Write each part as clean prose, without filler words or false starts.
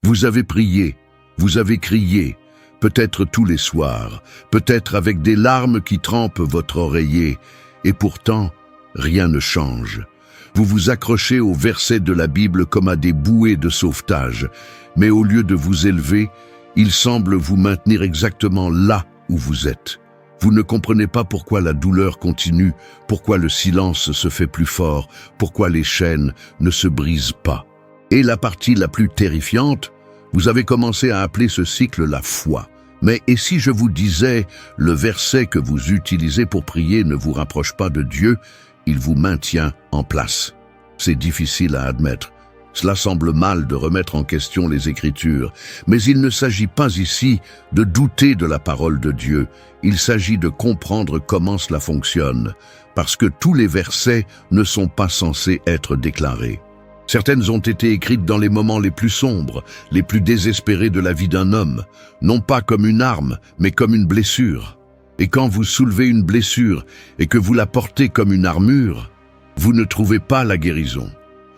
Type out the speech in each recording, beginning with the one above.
Vous avez prié, vous avez crié, peut-être tous les soirs, peut-être avec des larmes qui trempent votre oreiller, et pourtant, rien ne change. Vous vous accrochez aux versets de la Bible comme à des bouées de sauvetage, mais au lieu de vous élever, il semble vous maintenir exactement là où vous êtes. Vous ne comprenez pas pourquoi la douleur continue, pourquoi le silence se fait plus fort, pourquoi les chaînes ne se brisent pas. Et la partie la plus terrifiante, vous avez commencé à appeler ce cycle la foi. Mais et si je vous disais, le verset que vous utilisez pour prier ne vous rapproche pas de Dieu, il vous maintient en place. C'est difficile à admettre. Cela semble mal de remettre en question les Écritures, mais il ne s'agit pas ici de douter de la parole de Dieu. Il s'agit de comprendre comment cela fonctionne, parce que tous les versets ne sont pas censés être déclarés. Certaines ont été écrites dans les moments les plus sombres, les plus désespérés de la vie d'un homme, non pas comme une arme, mais comme une blessure. Et quand vous soulevez une blessure et que vous la portez comme une armure, vous ne trouvez pas la guérison.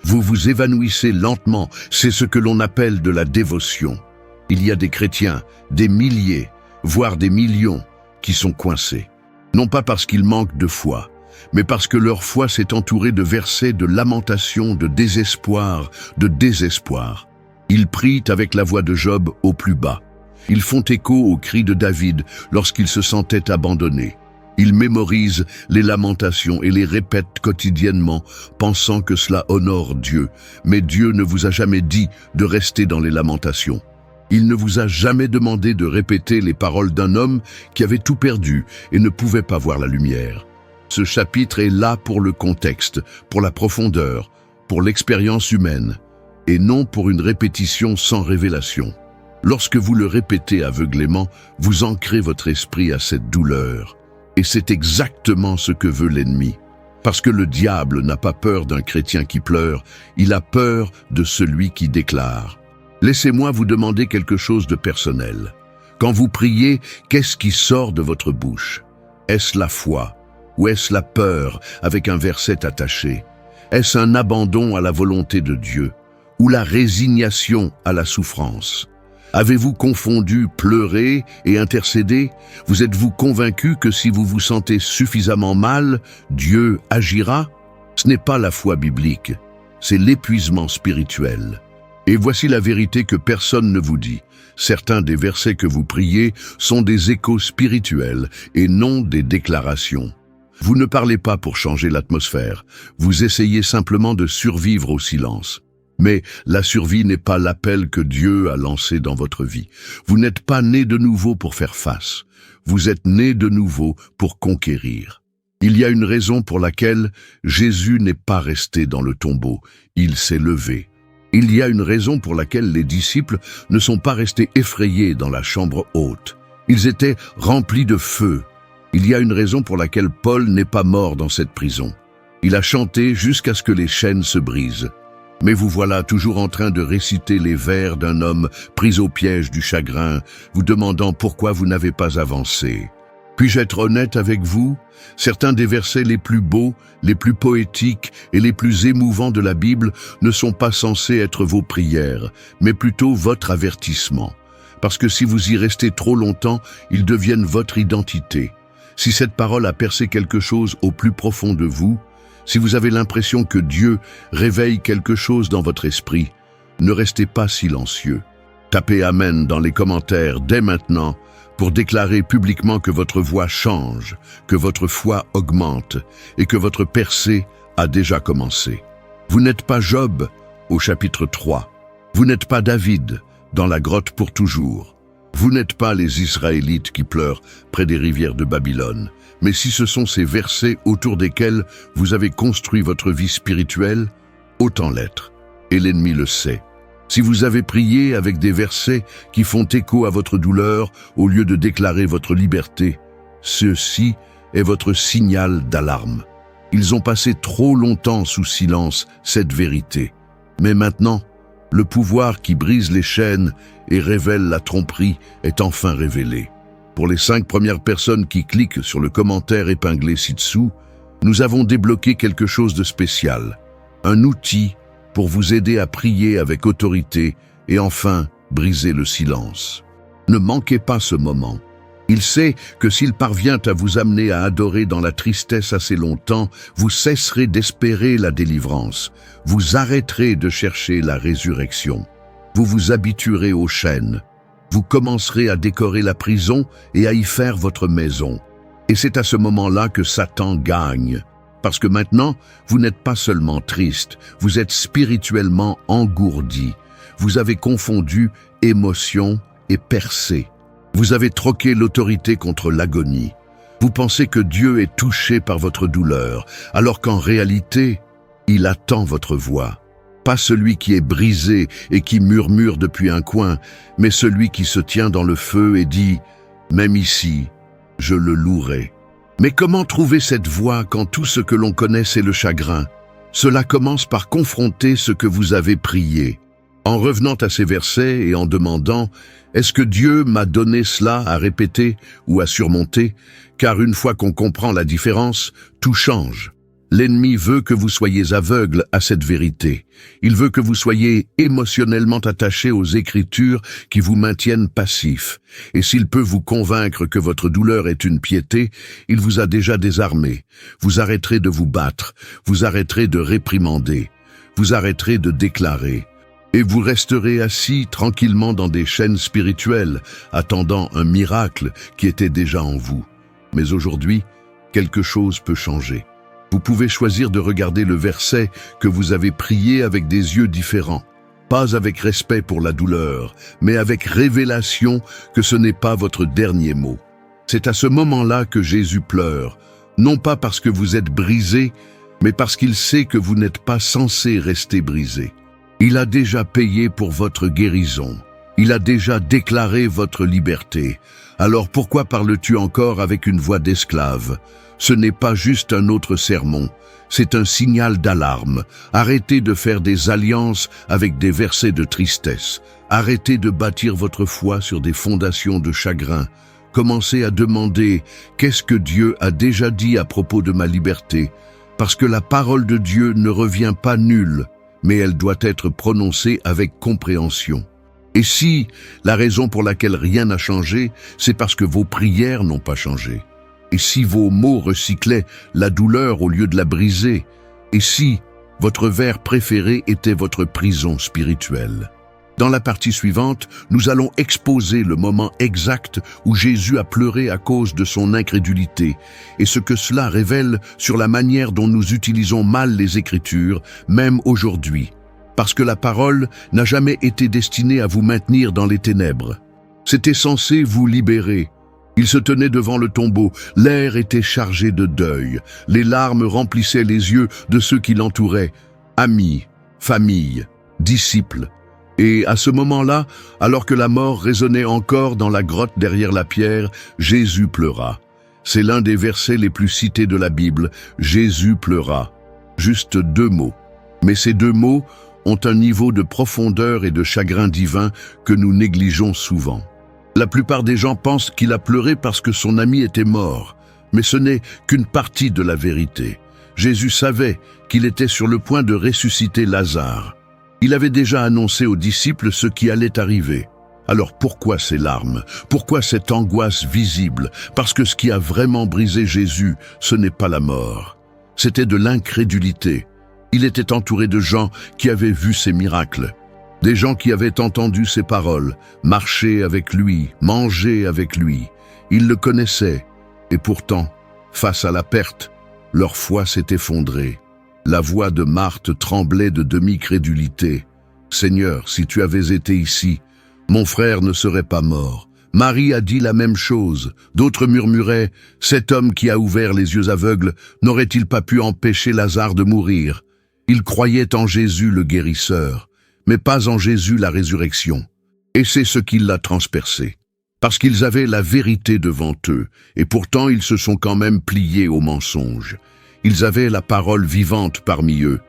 Vous vous évanouissez lentement, c'est ce que l'on appelle de la dévotion. Il y a des chrétiens, des milliers, voire des millions, qui sont coincés. Non pas parce qu'ils manquent de foi, mais parce que leur foi s'est entourée de versets de lamentation, de désespoir, de désespoir. Ils prient avec la voix de Job au plus bas. Ils font écho aux cris de David lorsqu'il se sentait abandonné. Ils mémorisent les lamentations et les répètent quotidiennement, pensant que cela honore Dieu. Mais Dieu ne vous a jamais dit de rester dans les lamentations. Il ne vous a jamais demandé de répéter les paroles d'un homme qui avait tout perdu et ne pouvait pas voir la lumière. Ce chapitre est là pour le contexte, pour la profondeur, pour l'expérience humaine, et non pour une répétition sans révélation. Lorsque vous le répétez aveuglément, vous ancrez votre esprit à cette douleur. Et c'est exactement ce que veut l'ennemi. Parce que le diable n'a pas peur d'un chrétien qui pleure, il a peur de celui qui déclare. Laissez-moi vous demander quelque chose de personnel. Quand vous priez, qu'est-ce qui sort de votre bouche? Est-ce la foi? Ou est-ce la peur avec un verset attaché? Est-ce un abandon à la volonté de Dieu? Ou la résignation à la souffrance? Avez-vous confondu pleurer et intercéder? Vous êtes-vous convaincu que si vous vous sentez suffisamment mal, Dieu agira? Ce n'est pas la foi biblique, c'est l'épuisement spirituel. Et voici la vérité que personne ne vous dit. Certains des versets que vous priez sont des échos spirituels et non des déclarations. Vous ne parlez pas pour changer l'atmosphère, vous essayez simplement de survivre au silence. Mais la survie n'est pas l'appel que Dieu a lancé dans votre vie. Vous n'êtes pas né de nouveau pour faire face. Vous êtes né de nouveau pour conquérir. Il y a une raison pour laquelle Jésus n'est pas resté dans le tombeau. Il s'est levé. Il y a une raison pour laquelle les disciples ne sont pas restés effrayés dans la chambre haute. Ils étaient remplis de feu. Il y a une raison pour laquelle Paul n'est pas mort dans cette prison. Il a chanté jusqu'à ce que les chaînes se brisent. Mais vous voilà toujours en train de réciter les vers d'un homme pris au piège du chagrin, vous demandant pourquoi vous n'avez pas avancé. Puis-je être honnête avec vous? Certains des versets les plus beaux, les plus poétiques et les plus émouvants de la Bible ne sont pas censés être vos prières, mais plutôt votre avertissement. Parce que si vous y restez trop longtemps, ils deviennent votre identité. Si cette parole a percé quelque chose au plus profond de vous, si vous avez l'impression que Dieu réveille quelque chose dans votre esprit, ne restez pas silencieux. Tapez Amen dans les commentaires dès maintenant pour déclarer publiquement que votre voix change, que votre foi augmente et que votre percée a déjà commencé. Vous n'êtes pas Job au chapitre 3. Vous n'êtes pas David dans la grotte pour toujours. Vous n'êtes pas les Israélites qui pleurent près des rivières de Babylone. Mais si ce sont ces versets autour desquels vous avez construit votre vie spirituelle, autant l'être. Et l'ennemi le sait. Si vous avez prié avec des versets qui font écho à votre douleur au lieu de déclarer votre liberté, ceci est votre signal d'alarme. Ils ont passé trop longtemps sous silence cette vérité. Mais maintenant, le pouvoir qui brise les chaînes et révèle la tromperie est enfin révélé. Pour les 5 premières personnes qui cliquent sur le commentaire épinglé ci-dessous, nous avons débloqué quelque chose de spécial. Un outil pour vous aider à prier avec autorité et enfin briser le silence. Ne manquez pas ce moment. Il sait que s'il parvient à vous amener à adorer dans la tristesse assez longtemps, vous cesserez d'espérer la délivrance. Vous arrêterez de chercher la résurrection. Vous vous habituerez aux chaînes. Vous commencerez à décorer la prison et à y faire votre maison. Et c'est à ce moment-là que Satan gagne. Parce que maintenant, vous n'êtes pas seulement triste, vous êtes spirituellement engourdi. Vous avez confondu émotion et percée. Vous avez troqué l'autorité contre l'agonie. Vous pensez que Dieu est touché par votre douleur, alors qu'en réalité, il attend votre voix. Pas celui qui est brisé et qui murmure depuis un coin, mais celui qui se tient dans le feu et dit « Même ici, je le louerai ». Mais comment trouver cette voix quand tout ce que l'on connaît c'est le chagrin? Cela commence par confronter ce que vous avez prié. En revenant à ces versets et en demandant « Est-ce que Dieu m'a donné cela à répéter ou à surmonter ?» Car une fois qu'on comprend la différence, tout change. L'ennemi veut que vous soyez aveugle à cette vérité. Il veut que vous soyez émotionnellement attaché aux Écritures qui vous maintiennent passifs. Et s'il peut vous convaincre que votre douleur est une piété, il vous a déjà désarmé. Vous arrêterez de vous battre, vous arrêterez de réprimander, vous arrêterez de déclarer. Et vous resterez assis tranquillement dans des chaînes spirituelles, attendant un miracle qui était déjà en vous. Mais aujourd'hui, quelque chose peut changer. Vous pouvez choisir de regarder le verset que vous avez prié avec des yeux différents. Pas avec respect pour la douleur, mais avec révélation que ce n'est pas votre dernier mot. C'est à ce moment-là que Jésus pleure, non pas parce que vous êtes brisé, mais parce qu'il sait que vous n'êtes pas censé rester brisé. Il a déjà payé pour votre guérison. Il a déjà déclaré votre liberté. Alors pourquoi parles-tu encore avec une voix d'esclave? Ce n'est pas juste un autre sermon, c'est un signal d'alarme. Arrêtez de faire des alliances avec des versets de tristesse. Arrêtez de bâtir votre foi sur des fondations de chagrin. Commencez à demander « Qu'est-ce que Dieu a déjà dit à propos de ma liberté ?» Parce que la parole de Dieu ne revient pas nulle, mais elle doit être prononcée avec compréhension. Et si la raison pour laquelle rien n'a changé, c'est parce que vos prières n'ont pas changé. Et si vos mots recyclaient la douleur au lieu de la briser, et si votre verre préféré était votre prison spirituelle. Dans la partie suivante, nous allons exposer le moment exact où Jésus a pleuré à cause de son incrédulité et ce que cela révèle sur la manière dont nous utilisons mal les Écritures, même aujourd'hui. Parce que la parole n'a jamais été destinée à vous maintenir dans les ténèbres. C'était censé vous libérer. Il se tenait devant le tombeau, l'air était chargé de deuil, les larmes remplissaient les yeux de ceux qui l'entouraient, amis, famille, disciples. Et à ce moment-là, alors que la mort résonnait encore dans la grotte derrière la pierre, Jésus pleura. C'est l'un des versets les plus cités de la Bible, Jésus pleura. Juste 2 mots. Mais ces 2 mots ont un niveau de profondeur et de chagrin divin que nous négligeons souvent. La plupart des gens pensent qu'il a pleuré parce que son ami était mort, mais ce n'est qu'une partie de la vérité. Jésus savait qu'il était sur le point de ressusciter Lazare. Il avait déjà annoncé aux disciples ce qui allait arriver. Alors pourquoi ces larmes? Pourquoi cette angoisse visible? Parce que ce qui a vraiment brisé Jésus, ce n'est pas la mort. C'était de l'incrédulité. Il était entouré de gens qui avaient vu ses miracles. Des gens qui avaient entendu ses paroles, marché avec lui, mangé avec lui. Ils le connaissaient. Et pourtant, face à la perte, leur foi s'est effondrée. La voix de Marthe tremblait de demi-crédulité. « Seigneur, si tu avais été ici, mon frère ne serait pas mort. » Marie a dit la même chose. D'autres murmuraient « Cet homme qui a ouvert les yeux aveugles, n'aurait-il pas pu empêcher Lazare de mourir ?» Ils croyaient en Jésus le guérisseur, mais pas en Jésus la résurrection. Et c'est ce qui l'a transpercé. Parce qu'ils avaient la vérité devant eux, et pourtant ils se sont quand même pliés au mensonge. Ils avaient la parole vivante parmi eux,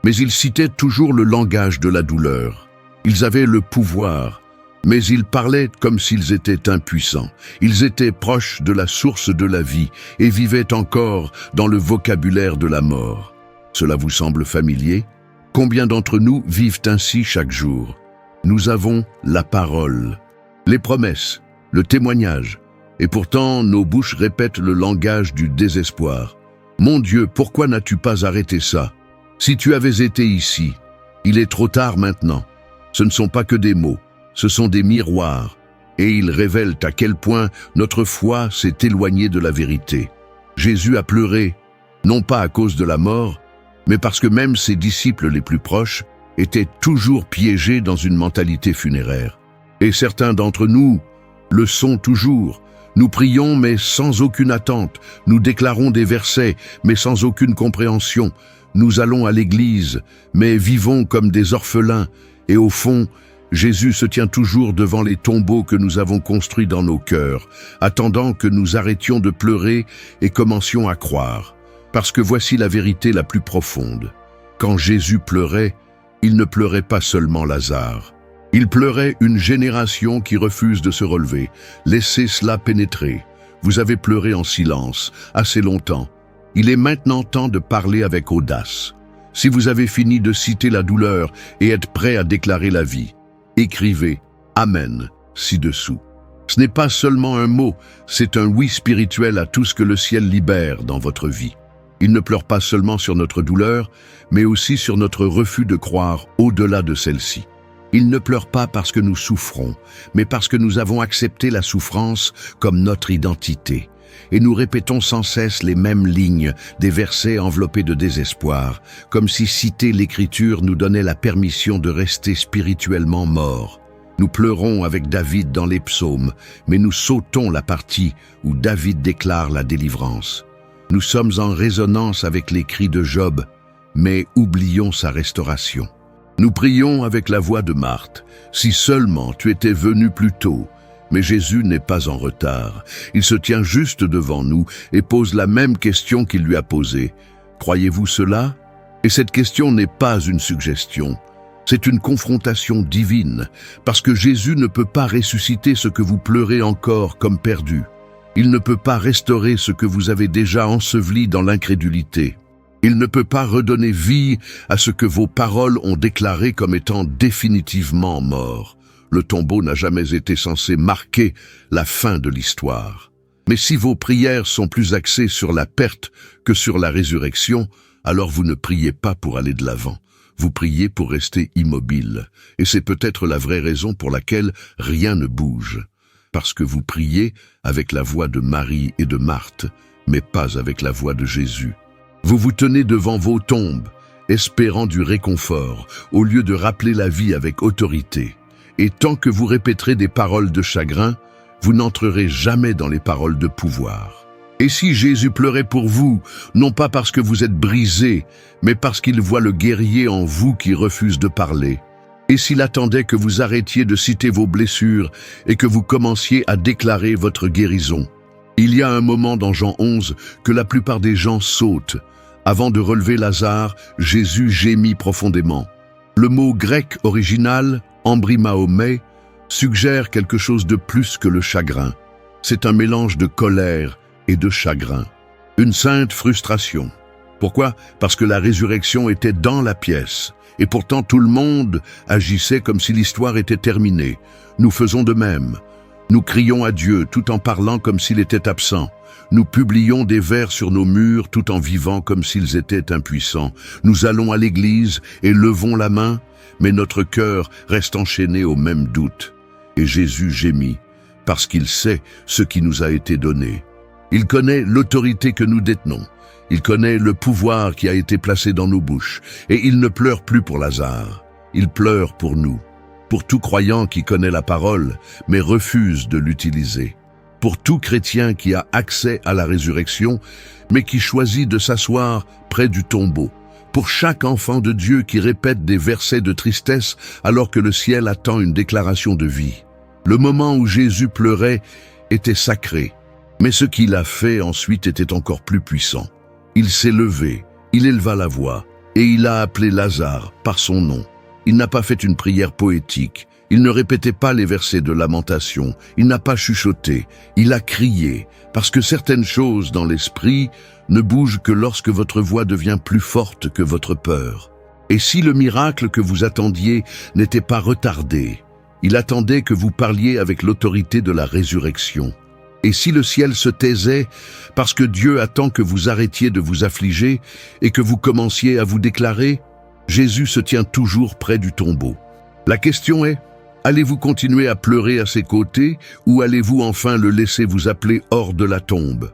mais ils citaient toujours le langage de la douleur. Ils avaient le pouvoir, mais ils parlaient comme s'ils étaient impuissants. Ils étaient proches de la source de la vie et vivaient encore dans le vocabulaire de la mort. Cela vous semble familier? Combien d'entre nous vivent ainsi chaque jour? Nous avons la parole, les promesses, le témoignage, et pourtant nos bouches répètent le langage du désespoir. Mon Dieu, pourquoi n'as-tu pas arrêté ça? Si tu avais été ici, il est trop tard maintenant. Ce ne sont pas que des mots, ce sont des miroirs, et ils révèlent à quel point notre foi s'est éloignée de la vérité. Jésus a pleuré, non pas à cause de la mort, mais parce que même ses disciples les plus proches étaient toujours piégés dans une mentalité funéraire. Et certains d'entre nous le sont toujours. Nous prions mais sans aucune attente, nous déclarons des versets mais sans aucune compréhension. Nous allons à l'église mais vivons comme des orphelins. Et au fond, Jésus se tient toujours devant les tombeaux que nous avons construits dans nos cœurs, attendant que nous arrêtions de pleurer et commencions à croire. Parce que voici la vérité la plus profonde. Quand Jésus pleurait, il ne pleurait pas seulement Lazare. Il pleurait une génération qui refuse de se relever. Laissez cela pénétrer. Vous avez pleuré en silence, assez longtemps. Il est maintenant temps de parler avec audace. Si vous avez fini de citer la douleur et êtes prêt à déclarer la vie, écrivez « Amen » ci-dessous. Ce n'est pas seulement un mot, c'est un oui spirituel à tout ce que le ciel libère dans votre vie. Il ne pleure pas seulement sur notre douleur, mais aussi sur notre refus de croire au-delà de celle-ci. Il ne pleure pas parce que nous souffrons, mais parce que nous avons accepté la souffrance comme notre identité. Et nous répétons sans cesse les mêmes lignes, des versets enveloppés de désespoir, comme si citer l'Écriture nous donnait la permission de rester spirituellement morts. Nous pleurons avec David dans les psaumes, mais nous sautons la partie où David déclare la délivrance. Nous sommes en résonance avec les cris de Job, mais oublions sa restauration. Nous prions avec la voix de Marthe. Si seulement tu étais venu plus tôt. Mais Jésus n'est pas en retard. Il se tient juste devant nous et pose la même question qu'il lui a posée. Croyez-vous cela? Et cette question n'est pas une suggestion. C'est une confrontation divine, parce que Jésus ne peut pas ressusciter ce que vous pleurez encore comme perdu. Il ne peut pas restaurer ce que vous avez déjà enseveli dans l'incrédulité. Il ne peut pas redonner vie à ce que vos paroles ont déclaré comme étant définitivement mort. Le tombeau n'a jamais été censé marquer la fin de l'histoire. Mais si vos prières sont plus axées sur la perte que sur la résurrection, alors vous ne priez pas pour aller de l'avant. Vous priez pour rester immobile. Et c'est peut-être la vraie raison pour laquelle rien ne bouge. Parce que vous priez avec la voix de Marie et de Marthe, mais pas avec la voix de Jésus. Vous vous tenez devant vos tombes, espérant du réconfort, au lieu de rappeler la vie avec autorité. Et tant que vous répéterez des paroles de chagrin, vous n'entrerez jamais dans les paroles de pouvoir. Et si Jésus pleurait pour vous, non pas parce que vous êtes brisé, mais parce qu'il voit le guerrier en vous qui refuse de parler. Et s'il attendait que vous arrêtiez de citer vos blessures et que vous commenciez à déclarer votre guérison. Il y a un moment dans Jean 11 que la plupart des gens sautent. Avant de relever Lazare, Jésus gémit profondément. Le mot grec original, embrimaomai, suggère quelque chose de plus que le chagrin. C'est un mélange de colère et de chagrin. Une sainte frustration. Pourquoi? Parce que la résurrection était dans la pièce. Et pourtant tout le monde agissait comme si l'histoire était terminée. Nous faisons de même. Nous crions à Dieu tout en parlant comme s'il était absent. Nous publions des vers sur nos murs tout en vivant comme s'ils étaient impuissants. Nous allons à l'église et levons la main, mais notre cœur reste enchaîné au même doute. Et Jésus gémit, parce qu'il sait ce qui nous a été donné. Il connaît l'autorité que nous détenons. Il connaît le pouvoir qui a été placé dans nos bouches. Et il ne pleure plus pour Lazare. Il pleure pour nous. Pour tout croyant qui connaît la parole, mais refuse de l'utiliser. Pour tout chrétien qui a accès à la résurrection, mais qui choisit de s'asseoir près du tombeau. Pour chaque enfant de Dieu qui répète des versets de tristesse alors que le ciel attend une déclaration de vie. Le moment où Jésus pleurait était sacré, mais ce qu'il a fait ensuite était encore plus puissant. Il s'est levé, il éleva la voix, et il a appelé Lazare par son nom. Il n'a pas fait une prière poétique, il ne répétait pas les versets de lamentation, il n'a pas chuchoté, il a crié, parce que certaines choses dans l'esprit ne bougent que lorsque votre voix devient plus forte que votre peur. Et si le miracle que vous attendiez n'était pas retardé, il attendait que vous parliez avec l'autorité de la résurrection. Et si le ciel se taisait parce que Dieu attend que vous arrêtiez de vous affliger et que vous commenciez à vous déclarer, Jésus se tient toujours près du tombeau. La question est, allez-vous continuer à pleurer à ses côtés ou allez-vous enfin le laisser vous appeler hors de la tombe?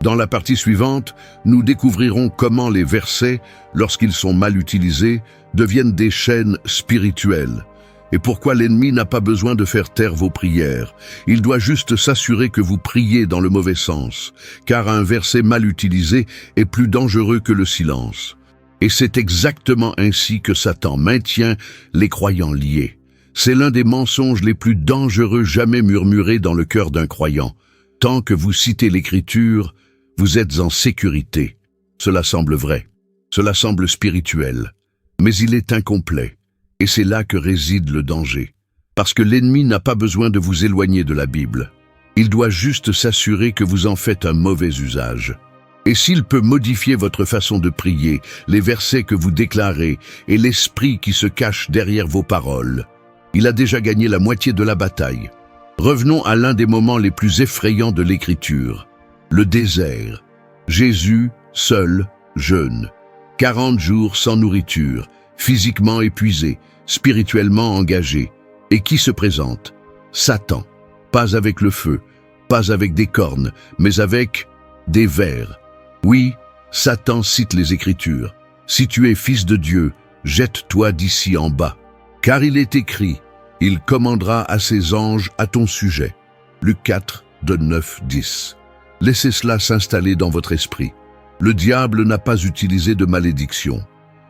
Dans la partie suivante, nous découvrirons comment les versets, lorsqu'ils sont mal utilisés, deviennent des chaînes spirituelles. Et pourquoi l'ennemi n'a pas besoin de faire taire vos prières. Il doit juste s'assurer que vous priez dans le mauvais sens, car un verset mal utilisé est plus dangereux que le silence. Et c'est exactement ainsi que Satan maintient les croyants liés. C'est l'un des mensonges les plus dangereux jamais murmurés dans le cœur d'un croyant. Tant que vous citez l'Écriture, vous êtes en sécurité. Cela semble vrai, cela semble spirituel, mais il est incomplet. Et c'est là que réside le danger. Parce que l'ennemi n'a pas besoin de vous éloigner de la Bible. Il doit juste s'assurer que vous en faites un mauvais usage. Et s'il peut modifier votre façon de prier, les versets que vous déclarez et l'esprit qui se cache derrière vos paroles, il a déjà gagné la moitié de la bataille. Revenons à l'un des moments les plus effrayants de l'Écriture, le désert. Jésus, seul, jeûne. 40 jours sans nourriture, physiquement épuisé, spirituellement engagé. Et qui se présente? Satan. Pas avec le feu, pas avec des cornes, mais avec des vers. Oui, Satan cite les Écritures. Si tu es fils de Dieu, jette-toi d'ici en bas. Car il est écrit, il commandera à ses anges à ton sujet. Luc 4, de 9-10. Laissez cela s'installer dans votre esprit. Le diable n'a pas utilisé de malédiction.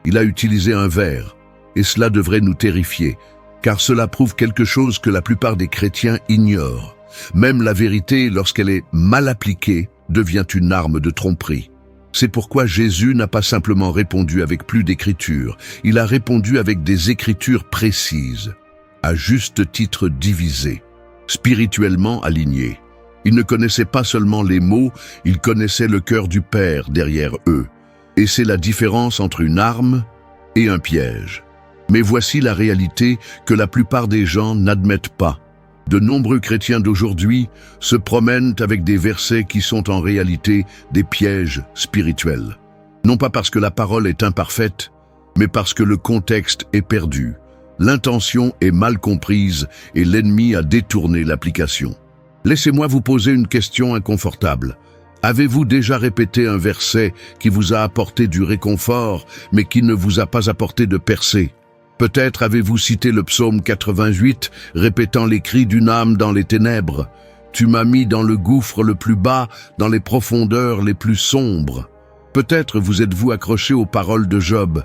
Il a utilisé un vers, et cela devrait nous terrifier, car cela prouve quelque chose que la plupart des chrétiens ignorent. Même la vérité, lorsqu'elle est mal appliquée, devient une arme de tromperie. C'est pourquoi Jésus n'a pas simplement répondu avec plus d'écriture, il a répondu avec des écritures précises, à juste titre divisées, spirituellement alignées. Il ne connaissait pas seulement les mots, il connaissait le cœur du Père derrière eux. Et c'est la différence entre une arme et un piège. Mais voici la réalité que la plupart des gens n'admettent pas. De nombreux chrétiens d'aujourd'hui se promènent avec des versets qui sont en réalité des pièges spirituels. Non pas parce que la parole est imparfaite, mais parce que le contexte est perdu. L'intention est mal comprise et l'ennemi a détourné l'application. Laissez-moi vous poser une question inconfortable. Avez-vous déjà répété un verset qui vous a apporté du réconfort, mais qui ne vous a pas apporté de percée? Peut-être avez-vous cité le psaume 88, répétant les cris d'une âme dans les ténèbres. Tu m'as mis dans le gouffre le plus bas, dans les profondeurs les plus sombres. Peut-être vous êtes-vous accroché aux paroles de Job.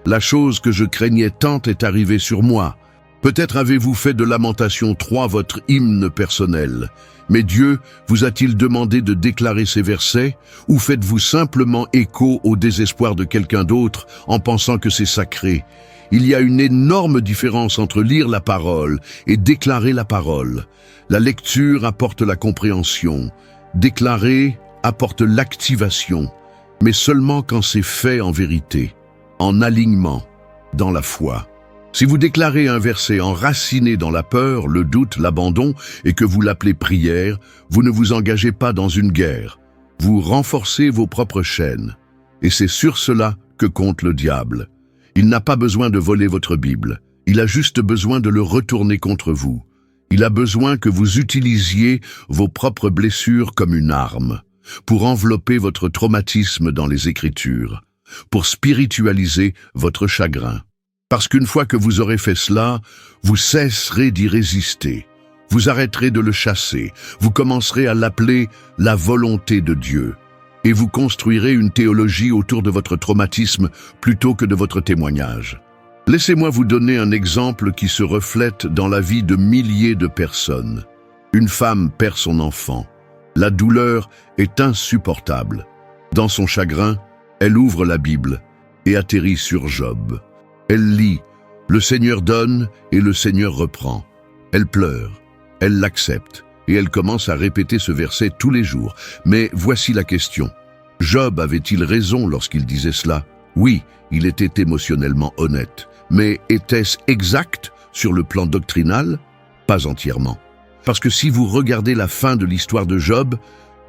La chose que je craignais tant est arrivée sur moi. Peut-être avez-vous fait de Lamentation 3 votre hymne personnel. Mais Dieu vous a-t-il demandé de déclarer ces versets, ou faites-vous simplement écho au désespoir de quelqu'un d'autre en pensant que c'est sacré? Il y a une énorme différence entre lire la parole et déclarer la parole. La lecture apporte la compréhension, déclarer apporte l'activation, mais seulement quand c'est fait en vérité, en alignement, dans la foi. Si vous déclarez un verset enraciné dans la peur, le doute, l'abandon, et que vous l'appelez prière, vous ne vous engagez pas dans une guerre. Vous renforcez vos propres chaînes. Et c'est sur cela que compte le diable. Il n'a pas besoin de voler votre Bible. Il a juste besoin de le retourner contre vous. Il a besoin que vous utilisiez vos propres blessures comme une arme, pour envelopper votre traumatisme dans les Écritures, pour spiritualiser votre chagrin. Parce qu'une fois que vous aurez fait cela, vous cesserez d'y résister. Vous arrêterez de le chasser. Vous commencerez à l'appeler la volonté de Dieu. Et vous construirez une théologie autour de votre traumatisme plutôt que de votre témoignage. Laissez-moi vous donner un exemple qui se reflète dans la vie de milliers de personnes. Une femme perd son enfant. La douleur est insupportable. Dans son chagrin, elle ouvre la Bible et atterrit sur Job. Elle lit « Le Seigneur donne et le Seigneur reprend ». Elle pleure, elle l'accepte et elle commence à répéter ce verset tous les jours. Mais voici la question. Job avait-il raison lorsqu'il disait cela? Oui, il était émotionnellement honnête, mais était-ce exact sur le plan doctrinal? Pas entièrement. Parce que si vous regardez la fin de l'histoire de Job,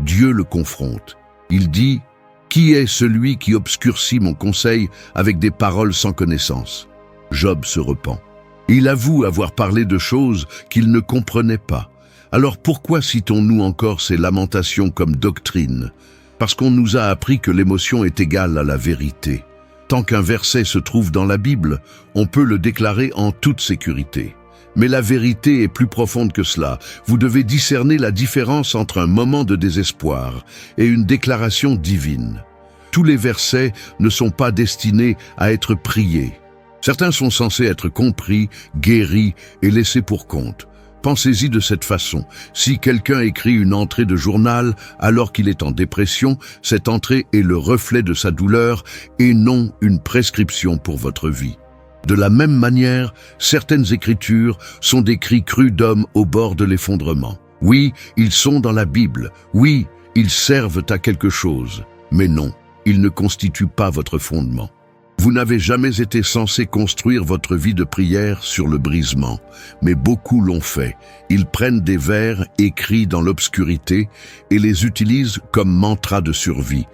Dieu le confronte. Il dit « Qui est celui qui obscurcit mon conseil avec des paroles sans connaissance ?» Job se repent. Il avoue avoir parlé de choses qu'il ne comprenait pas. Alors pourquoi citons-nous encore ces lamentations comme doctrine? Parce qu'on nous a appris que l'émotion est égale à la vérité. Tant qu'un verset se trouve dans la Bible, on peut le déclarer en toute sécurité. Mais la vérité est plus profonde que cela. Vous devez discerner la différence entre un moment de désespoir et une déclaration divine. Tous les versets ne sont pas destinés à être priés. Certains sont censés être compris, guéris et laissés pour compte. Pensez-y de cette façon. Si quelqu'un écrit une entrée de journal alors qu'il est en dépression, cette entrée est le reflet de sa douleur et non une prescription pour votre vie. De la même manière, certaines écritures sont des cris crus d'hommes au bord de l'effondrement. Oui, ils sont dans la Bible. Oui, ils servent à quelque chose. Mais non, ils ne constituent pas votre fondement. Vous n'avez jamais été censé construire votre vie de prière sur le brisement, mais beaucoup l'ont fait. Ils prennent des vers écrits dans l'obscurité et les utilisent comme mantra de survie.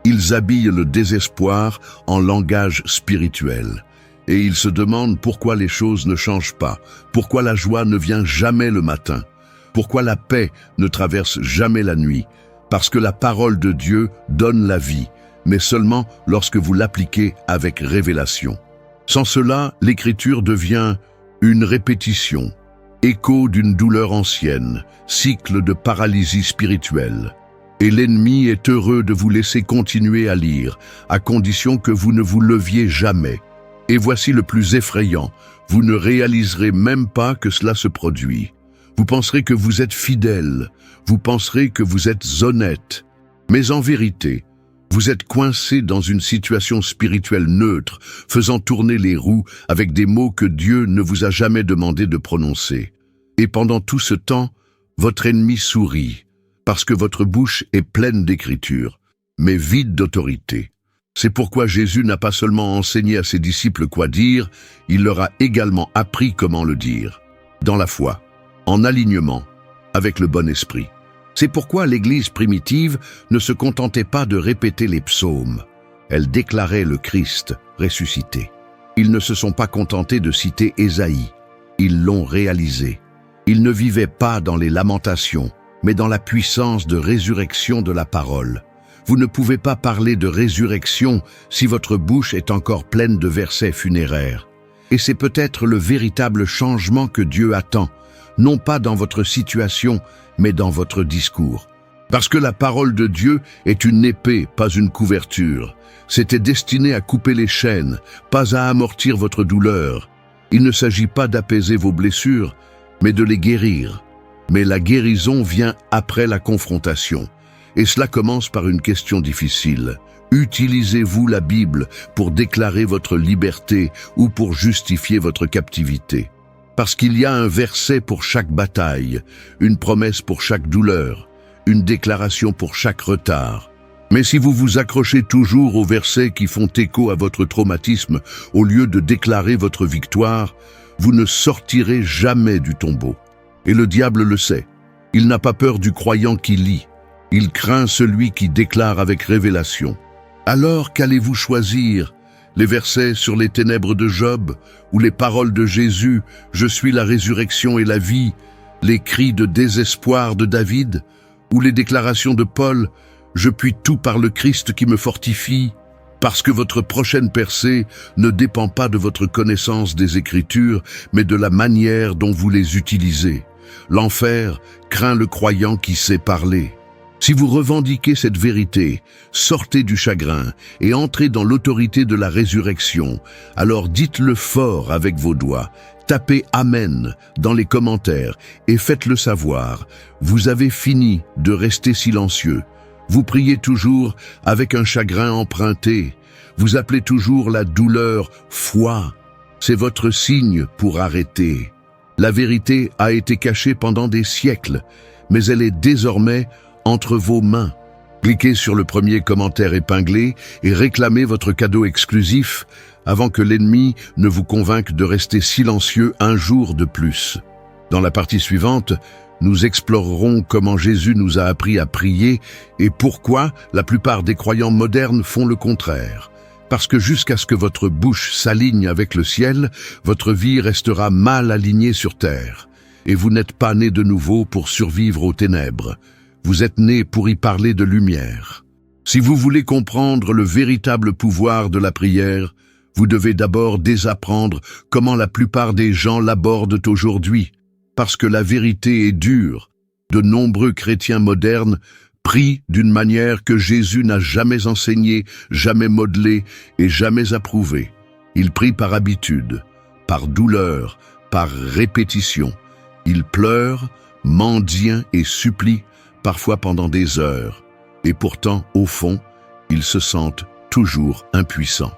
Ils habillent le désespoir en langage spirituel. Et ils se demandent pourquoi les choses ne changent pas, pourquoi la joie ne vient jamais le matin, pourquoi la paix ne traverse jamais la nuit, parce que la parole de Dieu donne la vie, mais seulement lorsque vous l'appliquez avec révélation. Sans cela, l'écriture devient une répétition, écho d'une douleur ancienne, cycle de paralysie spirituelle. Et l'ennemi est heureux de vous laisser continuer à lire, à condition que vous ne vous leviez jamais. Et voici le plus effrayant, vous ne réaliserez même pas que cela se produit. Vous penserez que vous êtes fidèle, vous penserez que vous êtes honnête, mais en vérité, vous êtes coincé dans une situation spirituelle neutre, faisant tourner les roues avec des mots que Dieu ne vous a jamais demandé de prononcer. Et pendant tout ce temps, votre ennemi sourit, parce que votre bouche est pleine d'écriture, mais vide d'autorité. C'est pourquoi Jésus n'a pas seulement enseigné à ses disciples quoi dire, il leur a également appris comment le dire, dans la foi, en alignement, avec le bon esprit. C'est pourquoi l'Église primitive ne se contentait pas de répéter les psaumes. Elle déclarait le Christ ressuscité. Ils ne se sont pas contentés de citer Ésaïe. Ils l'ont réalisé. Ils ne vivaient pas dans les lamentations, mais dans la puissance de résurrection de la parole. Vous ne pouvez pas parler de résurrection si votre bouche est encore pleine de versets funéraires. Et c'est peut-être le véritable changement que Dieu attend, non pas dans votre situation, mais dans votre discours. Parce que la parole de Dieu est une épée, pas une couverture. C'était destiné à couper les chaînes, pas à amortir votre douleur. Il ne s'agit pas d'apaiser vos blessures, mais de les guérir. Mais la guérison vient après la confrontation. Et cela commence par une question difficile. Utilisez-vous la Bible pour déclarer votre liberté ou pour justifier votre captivité? Parce qu'il y a un verset pour chaque bataille, une promesse pour chaque douleur, une déclaration pour chaque retard. Mais si vous vous accrochez toujours aux versets qui font écho à votre traumatisme au lieu de déclarer votre victoire, vous ne sortirez jamais du tombeau. Et le diable le sait. Il n'a pas peur du croyant qui lit. Il craint celui qui déclare avec révélation. Alors qu'allez-vous choisir? Les versets sur les ténèbres de Job, ou les paroles de Jésus, « Je suis la résurrection et la vie », les cris de désespoir de David, ou les déclarations de Paul, « Je puis tout par le Christ qui me fortifie », parce que votre prochaine percée ne dépend pas de votre connaissance des Écritures, mais de la manière dont vous les utilisez. L'enfer craint le croyant qui sait parler. Si vous revendiquez cette vérité, sortez du chagrin et entrez dans l'autorité de la résurrection, alors dites-le fort avec vos doigts, tapez « Amen » dans les commentaires et faites-le savoir. Vous avez fini de rester silencieux. Vous priez toujours avec un chagrin emprunté. Vous appelez toujours la douleur « foi ». C'est votre signe pour arrêter. La vérité a été cachée pendant des siècles, mais elle est désormais entre vos mains. Cliquez sur le premier commentaire épinglé et réclamez votre cadeau exclusif avant que l'ennemi ne vous convainque de rester silencieux un jour de plus. Dans la partie suivante, nous explorerons comment Jésus nous a appris à prier et pourquoi la plupart des croyants modernes font le contraire. Parce que jusqu'à ce que votre bouche s'aligne avec le ciel, votre vie restera mal alignée sur terre. Et vous n'êtes pas né de nouveau pour survivre aux ténèbres. Vous êtes né pour y parler de lumière. Si vous voulez comprendre le véritable pouvoir de la prière, vous devez d'abord désapprendre comment la plupart des gens l'abordent aujourd'hui. Parce que la vérité est dure, de nombreux chrétiens modernes prient d'une manière que Jésus n'a jamais enseignée, jamais modelée et jamais approuvée. Ils prient par habitude, par douleur, par répétition. Ils pleurent, mendient et supplient, parfois pendant des heures. Et pourtant, au fond, ils se sentent toujours impuissants.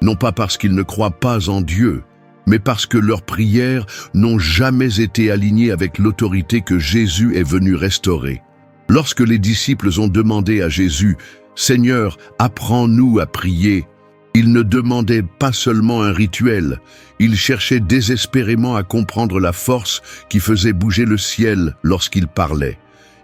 Non pas parce qu'ils ne croient pas en Dieu, mais parce que leurs prières n'ont jamais été alignées avec l'autorité que Jésus est venu restaurer. Lorsque les disciples ont demandé à Jésus « Seigneur, apprends-nous à prier », ils ne demandaient pas seulement un rituel, ils cherchaient désespérément à comprendre la force qui faisait bouger le ciel lorsqu'ils parlaient.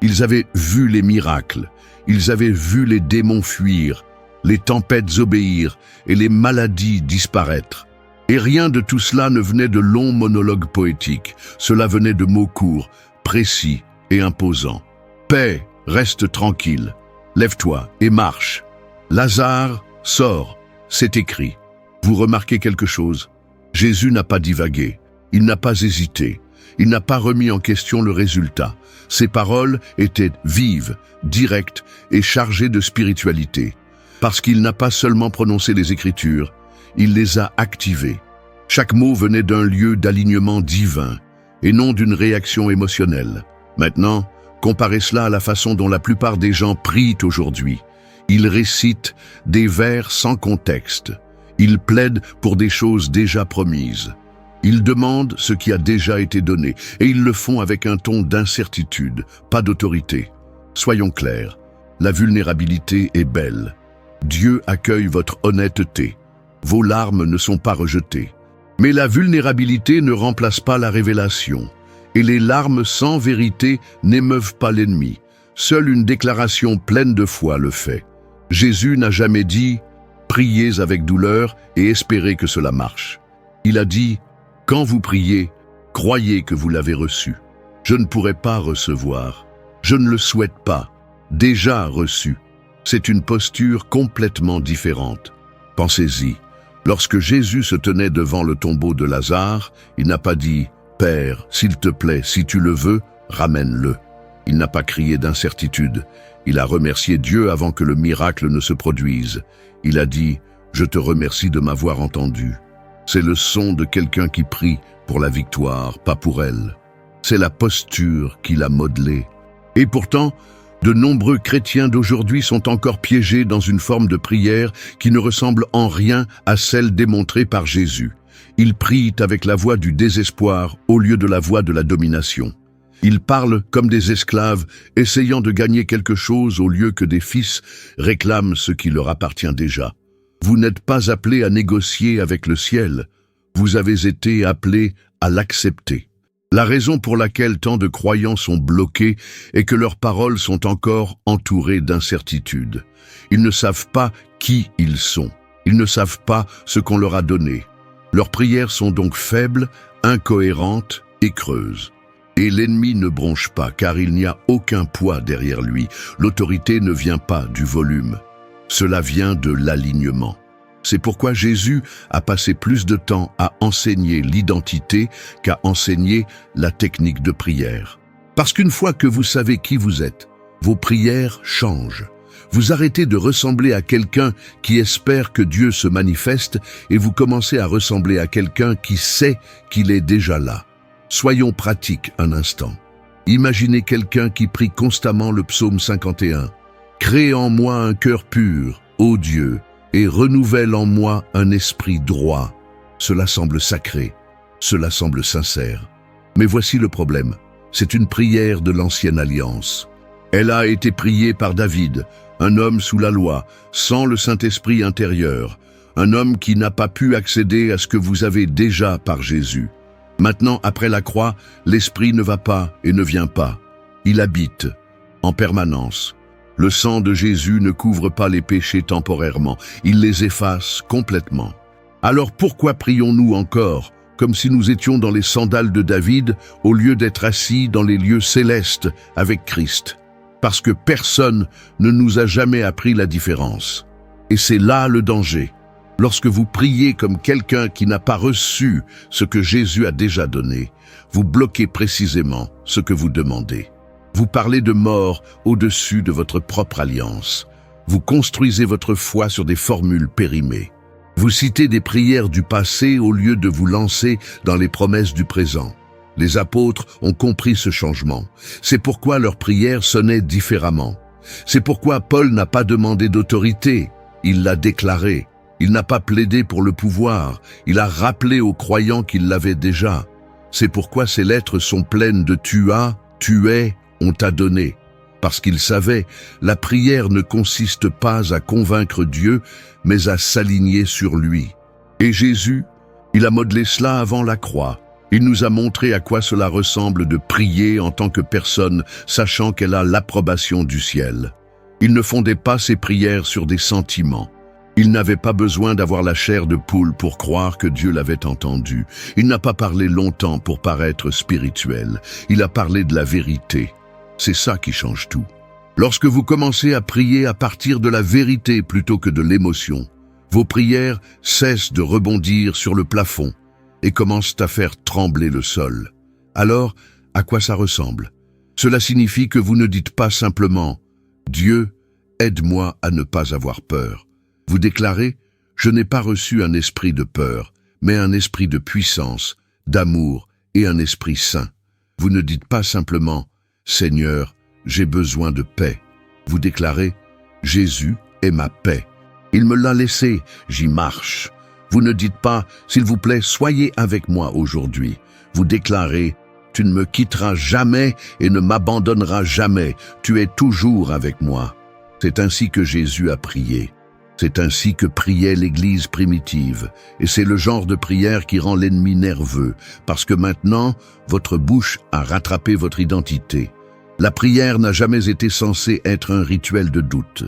Ils avaient vu les miracles, ils avaient vu les démons fuir, les tempêtes obéir et les maladies disparaître. Et rien de tout cela ne venait de longs monologues poétiques, cela venait de mots courts, précis et imposants. Paix, reste tranquille, lève-toi et marche. Lazare, sors, c'est écrit. Vous remarquez quelque chose? Jésus n'a pas divagué, il n'a pas hésité, il n'a pas remis en question le résultat. Ses paroles étaient vives, directes et chargées de spiritualité. Parce qu'il n'a pas seulement prononcé les Écritures, il les a activées. Chaque mot venait d'un lieu d'alignement divin et non d'une réaction émotionnelle. Maintenant, comparez cela à la façon dont la plupart des gens prient aujourd'hui. Ils récitent des vers sans contexte. Ils plaident pour des choses déjà promises. Ils demandent ce qui a déjà été donné, et ils le font avec un ton d'incertitude, pas d'autorité. Soyons clairs, la vulnérabilité est belle. Dieu accueille votre honnêteté. Vos larmes ne sont pas rejetées. Mais la vulnérabilité ne remplace pas la révélation. Et les larmes sans vérité n'émeuvent pas l'ennemi. Seule une déclaration pleine de foi le fait. Jésus n'a jamais dit « Priez avec douleur et espérez que cela marche ». Il a dit « Quand vous priez, croyez que vous l'avez reçu. Je ne pourrai pas recevoir. Je ne le souhaite pas. Déjà reçu. » C'est une posture complètement différente. Pensez-y. Lorsque Jésus se tenait devant le tombeau de Lazare, il n'a pas dit « Père, s'il te plaît, si tu le veux, ramène-le ». Il n'a pas crié d'incertitude. Il a remercié Dieu avant que le miracle ne se produise. Il a dit « Je te remercie de m'avoir entendu ». C'est le son de quelqu'un qui prie pour la victoire, pas pour elle. C'est la posture qu'il a modelée. Et pourtant, de nombreux chrétiens d'aujourd'hui sont encore piégés dans une forme de prière qui ne ressemble en rien à celle démontrée par Jésus. Ils prient avec la voix du désespoir au lieu de la voix de la domination. Ils parlent comme des esclaves, essayant de gagner quelque chose au lieu que des fils réclament ce qui leur appartient déjà. Vous n'êtes pas appelés à négocier avec le ciel, vous avez été appelés à l'accepter. La raison pour laquelle tant de croyants sont bloqués est que leurs paroles sont encore entourées d'incertitudes. Ils ne savent pas qui ils sont. Ils ne savent pas ce qu'on leur a donné. Leurs prières sont donc faibles, incohérentes et creuses. Et l'ennemi ne bronche pas car il n'y a aucun poids derrière lui. L'autorité ne vient pas du volume. Cela vient de l'alignement. C'est pourquoi Jésus a passé plus de temps à enseigner l'identité qu'à enseigner la technique de prière. Parce qu'une fois que vous savez qui vous êtes, vos prières changent. Vous arrêtez de ressembler à quelqu'un qui espère que Dieu se manifeste et vous commencez à ressembler à quelqu'un qui sait qu'il est déjà là. Soyons pratiques un instant. Imaginez quelqu'un qui prie constamment le psaume 51. « Crée en moi un cœur pur, ô Dieu, et renouvelle en moi un esprit droit. » Cela semble sacré, cela semble sincère. Mais voici le problème, c'est une prière de l'ancienne alliance. Elle a été priée par David, un homme sous la loi, sans le Saint-Esprit intérieur, un homme qui n'a pas pu accéder à ce que vous avez déjà par Jésus. Maintenant, après la croix, l'Esprit ne va pas et ne vient pas. Il habite en permanence. Le sang de Jésus ne couvre pas les péchés temporairement, il les efface complètement. Alors pourquoi prions-nous encore, comme si nous étions dans les sandales de David, au lieu d'être assis dans les lieux célestes avec Christ? Parce que personne ne nous a jamais appris la différence. Et c'est là le danger. Lorsque vous priez comme quelqu'un qui n'a pas reçu ce que Jésus a déjà donné, vous bloquez précisément ce que vous demandez. Vous parlez de mort au-dessus de votre propre alliance. Vous construisez votre foi sur des formules périmées. Vous citez des prières du passé au lieu de vous lancer dans les promesses du présent. Les apôtres ont compris ce changement. C'est pourquoi leurs prières sonnaient différemment. C'est pourquoi Paul n'a pas demandé d'autorité. Il l'a déclaré. Il n'a pas plaidé pour le pouvoir. Il a rappelé aux croyants qu'il l'avait déjà. C'est pourquoi ces lettres sont pleines de « tu as »,« tu es »,« on t'a donné ». Parce qu'il savait, la prière ne consiste pas à convaincre Dieu, mais à s'aligner sur lui. Et Jésus, il a modelé cela avant la croix. Il nous a montré à quoi cela ressemble de prier en tant que personne, sachant qu'elle a l'approbation du ciel. Il ne fondait pas ses prières sur des sentiments. Il n'avait pas besoin d'avoir la chair de poule pour croire que Dieu l'avait entendu. Il n'a pas parlé longtemps pour paraître spirituel. Il a parlé de la vérité. C'est ça qui change tout. Lorsque vous commencez à prier à partir de la vérité plutôt que de l'émotion, vos prières cessent de rebondir sur le plafond et commencent à faire trembler le sol. Alors, à quoi ça ressemble? Cela signifie que vous ne dites pas simplement « Dieu, aide-moi à ne pas avoir peur ». Vous déclarez « Je n'ai pas reçu un esprit de peur, mais un esprit de puissance, d'amour et un esprit saint ». Vous ne dites pas simplement « Seigneur, j'ai besoin de paix ». Vous déclarez « Jésus est ma paix. Il me l'a laissé, j'y marche ». Vous ne dites pas « S'il vous plaît, soyez avec moi aujourd'hui ». Vous déclarez « Tu ne me quitteras jamais et ne m'abandonneras jamais. Tu es toujours avec moi ». C'est ainsi que Jésus a prié. C'est ainsi que priait l'Église primitive. Et c'est le genre de prière qui rend l'ennemi nerveux, parce que maintenant, votre bouche a rattrapé votre identité. La prière n'a jamais été censée être un rituel de doute.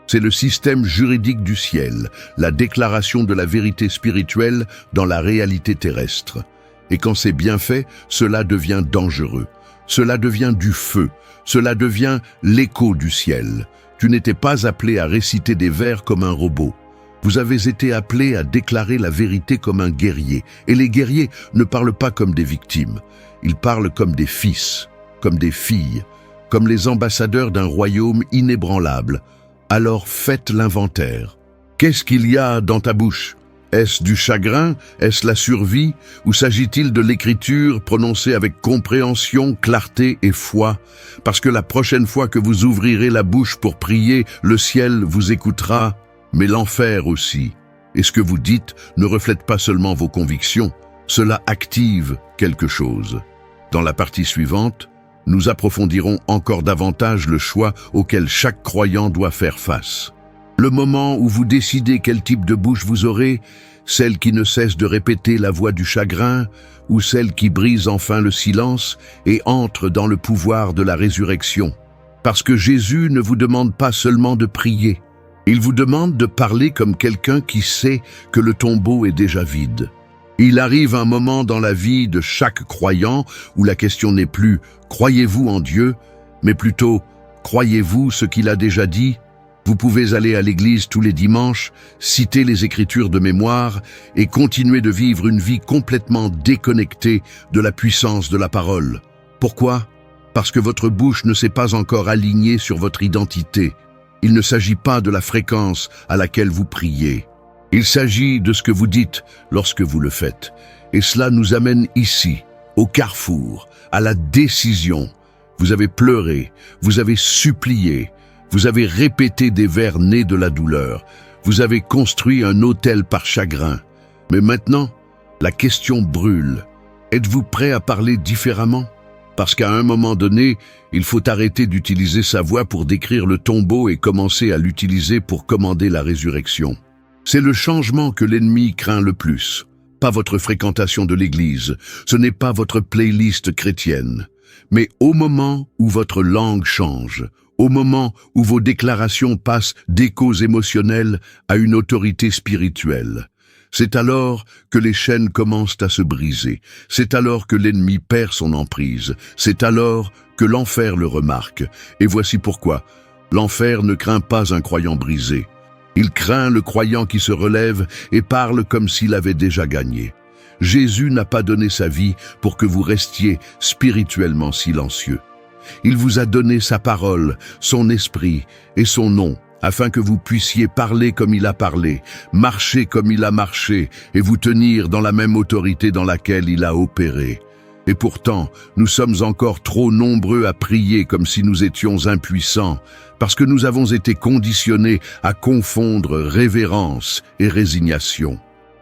C'est le système juridique du ciel, la déclaration de la vérité spirituelle dans la réalité terrestre. Et quand c'est bien fait, cela devient dangereux. Cela devient du feu. Cela devient l'écho du ciel. Tu n'étais pas appelé à réciter des vers comme un robot. Vous avez été appelé à déclarer la vérité comme un guerrier. Et les guerriers ne parlent pas comme des victimes. Ils parlent comme des fils, comme des filles, comme les ambassadeurs d'un royaume inébranlable. Alors faites l'inventaire. Qu'est-ce qu'il y a dans ta bouche? Est-ce du chagrin? Est-ce la survie? Ou s'agit-il de l'écriture prononcée avec compréhension, clarté et foi? Parce que la prochaine fois que vous ouvrirez la bouche pour prier, le ciel vous écoutera, mais l'enfer aussi. Et ce que vous dites ne reflète pas seulement vos convictions, cela active quelque chose. Dans la partie suivante, nous approfondirons encore davantage le choix auquel chaque croyant doit faire face. Le moment où vous décidez quel type de bouche vous aurez, celle qui ne cesse de répéter la voix du chagrin, ou celle qui brise enfin le silence et entre dans le pouvoir de la résurrection. Parce que Jésus ne vous demande pas seulement de prier, il vous demande de parler comme quelqu'un qui sait que le tombeau est déjà vide. Il arrive un moment dans la vie de chaque croyant où la question n'est plus « croyez-vous en Dieu ?», mais plutôt « croyez-vous ce qu'il a déjà dit ?» Vous pouvez aller à l'église tous les dimanches, citer les Écritures de mémoire et continuer de vivre une vie complètement déconnectée de la puissance de la parole. Pourquoi? Parce que votre bouche ne s'est pas encore alignée sur votre identité. Il ne s'agit pas de la fréquence à laquelle vous priez. Il s'agit de ce que vous dites lorsque vous le faites. Et cela nous amène ici, au carrefour, à la décision. Vous avez pleuré, vous avez supplié, vous avez répété des vers nés de la douleur. Vous avez construit un autel par chagrin. Mais maintenant, la question brûle. Êtes-vous prêt à parler différemment? Parce qu'à un moment donné, il faut arrêter d'utiliser sa voix pour décrire le tombeau et commencer à l'utiliser pour commander la résurrection. C'est le changement que l'ennemi craint le plus. Pas votre fréquentation de l'église, ce n'est pas votre playlist chrétienne. Mais au moment où votre langue change, au moment où vos déclarations passent d'échos émotionnels à une autorité spirituelle, c'est alors que les chaînes commencent à se briser. C'est alors que l'ennemi perd son emprise. C'est alors que l'enfer le remarque. Et voici pourquoi. L'enfer ne craint pas un croyant brisé. Il craint le croyant qui se relève et parle comme s'il avait déjà gagné. Jésus n'a pas donné sa vie pour que vous restiez spirituellement silencieux. Il vous a donné sa parole, son esprit et son nom, afin que vous puissiez parler comme il a parlé, marcher comme il a marché, et vous tenir dans la même autorité dans laquelle il a opéré. Et pourtant, nous sommes encore trop nombreux à prier comme si nous étions impuissants, parce que nous avons été conditionnés à confondre révérence et résignation.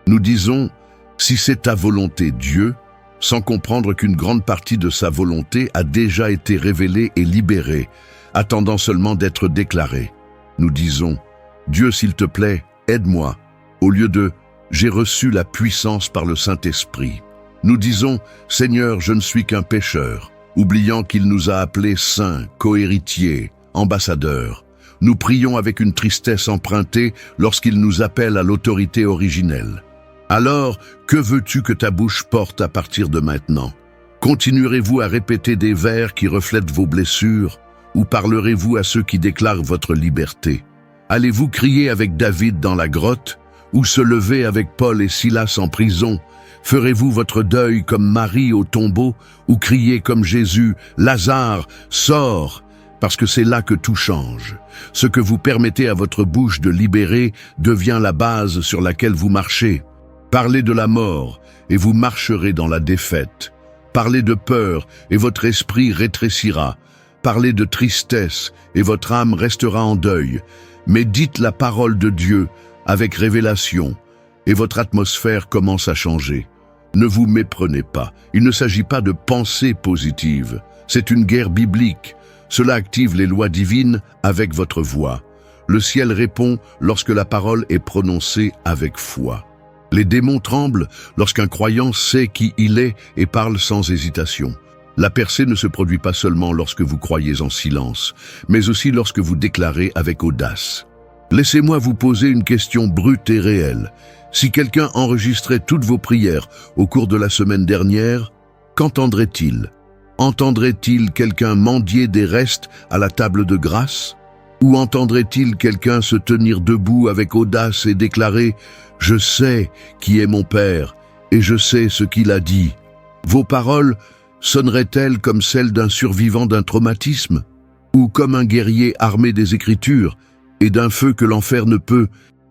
Nous disons, si c'est ta volonté, Dieu, sans comprendre qu'une grande partie de sa volonté a déjà été révélée et libérée, attendant seulement d'être déclarée. Nous disons, Dieu, s'il te plaît, aide-moi, au lieu de « j'ai reçu la puissance par le Saint-Esprit ». Nous disons, Seigneur, je ne suis qu'un pécheur, oubliant qu'il nous a appelés saints, cohéritiers, ambassadeurs. Nous prions avec une tristesse empruntée lorsqu'il nous appelle à l'autorité originelle. Alors, que veux-tu que ta bouche porte à partir de maintenant? Continuerez-vous à répéter des vers qui reflètent vos blessures, ou parlerez-vous à ceux qui déclarent votre liberté? Allez-vous crier avec David dans la grotte, ou se lever avec Paul et Silas en prison? Ferez-vous votre deuil comme Marie au tombeau, ou crier comme Jésus, « Lazare, sors !» Parce que c'est là que tout change. Ce que vous permettez à votre bouche de libérer devient la base sur laquelle vous marchez. Parlez de la mort, et vous marcherez dans la défaite. Parlez de peur, et votre esprit rétrécira. Parlez de tristesse, et votre âme restera en deuil. Mais dites la parole de Dieu avec révélation, et votre atmosphère commence à changer. Ne vous méprenez pas. Il ne s'agit pas de pensée positive. C'est une guerre biblique. Cela active les lois divines avec votre voix. Le ciel répond lorsque la parole est prononcée avec foi. Les démons tremblent lorsqu'un croyant sait qui il est et parle sans hésitation. La percée ne se produit pas seulement lorsque vous croyez en silence, mais aussi lorsque vous déclarez avec audace. Laissez-moi vous poser une question brute et réelle. Si quelqu'un enregistrait toutes vos prières au cours de la semaine dernière, qu'entendrait-il? Entendrait-il quelqu'un mendier des restes à la table de grâce? Ou entendrait-il quelqu'un se tenir debout avec audace et déclarer « Je sais qui est mon Père et je sais ce qu'il a dit ». Vos paroles sonneraient-elles comme celles d'un survivant d'un traumatisme? Ou comme un guerrier armé des Écritures et d'un feu que l'enfer ne peut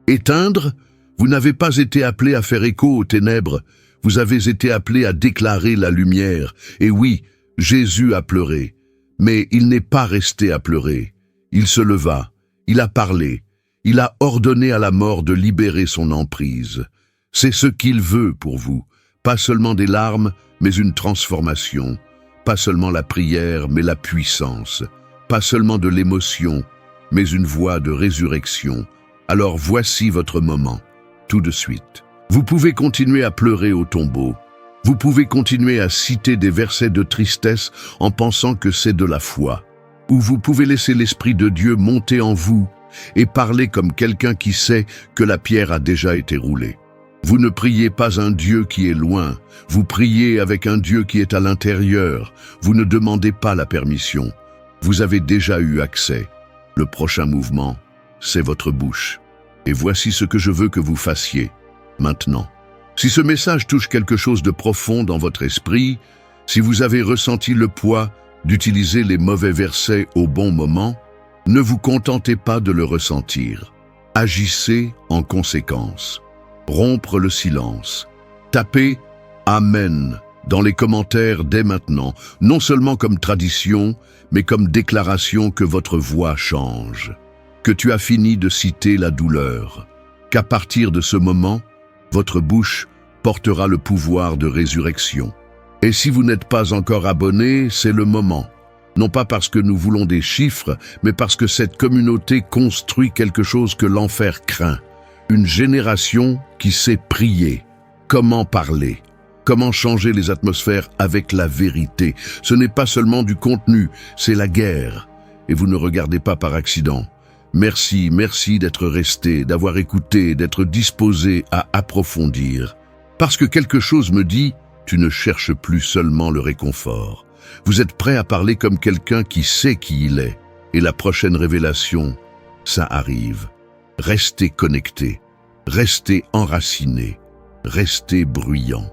éteindre? Vous n'avez pas été appelé à faire écho aux ténèbres, vous avez été appelé à déclarer la lumière. Et oui, Jésus a pleuré, mais il n'est pas resté à pleurer. Il se leva, il a parlé, il a ordonné à la mort de libérer son emprise. C'est ce qu'il veut pour vous, pas seulement des larmes, mais une transformation, pas seulement la prière, mais la puissance, pas seulement de l'émotion, mais une voix de résurrection. Alors voici votre moment. Tout de suite. Vous pouvez continuer à pleurer au tombeau. Vous pouvez continuer à citer des versets de tristesse en pensant que c'est de la foi. Ou vous pouvez laisser l'Esprit de Dieu monter en vous et parler comme quelqu'un qui sait que la pierre a déjà été roulée. Vous ne priez pas un Dieu qui est loin, vous priez avec un Dieu qui est à l'intérieur. Vous ne demandez pas la permission. Vous avez déjà eu accès. Le prochain mouvement, c'est votre bouche. Et voici ce que je veux que vous fassiez, maintenant. Si ce message touche quelque chose de profond dans votre esprit, si vous avez ressenti le poids d'utiliser les mauvais versets au bon moment, ne vous contentez pas de le ressentir. Agissez en conséquence. Rompre le silence. Tapez « Amen » dans les commentaires dès maintenant, non seulement comme tradition, mais comme déclaration que votre voix change. Que tu as fini de citer la douleur, qu'à partir de ce moment, votre bouche portera le pouvoir de résurrection. Et si vous n'êtes pas encore abonné, c'est le moment. Non pas parce que nous voulons des chiffres, mais parce que cette communauté construit quelque chose que l'enfer craint. Une génération qui sait prier. Comment parler? Comment changer les atmosphères avec la vérité? Ce n'est pas seulement du contenu, c'est la guerre. Et vous ne regardez pas par accident. Merci d'être resté, d'avoir écouté, d'être disposé à approfondir. Parce que quelque chose me dit, tu ne cherches plus seulement le réconfort. Vous êtes prêt à parler comme quelqu'un qui sait qui il est. Et la prochaine révélation, ça arrive. Restez connectés, restez enracinés, restez bruyants.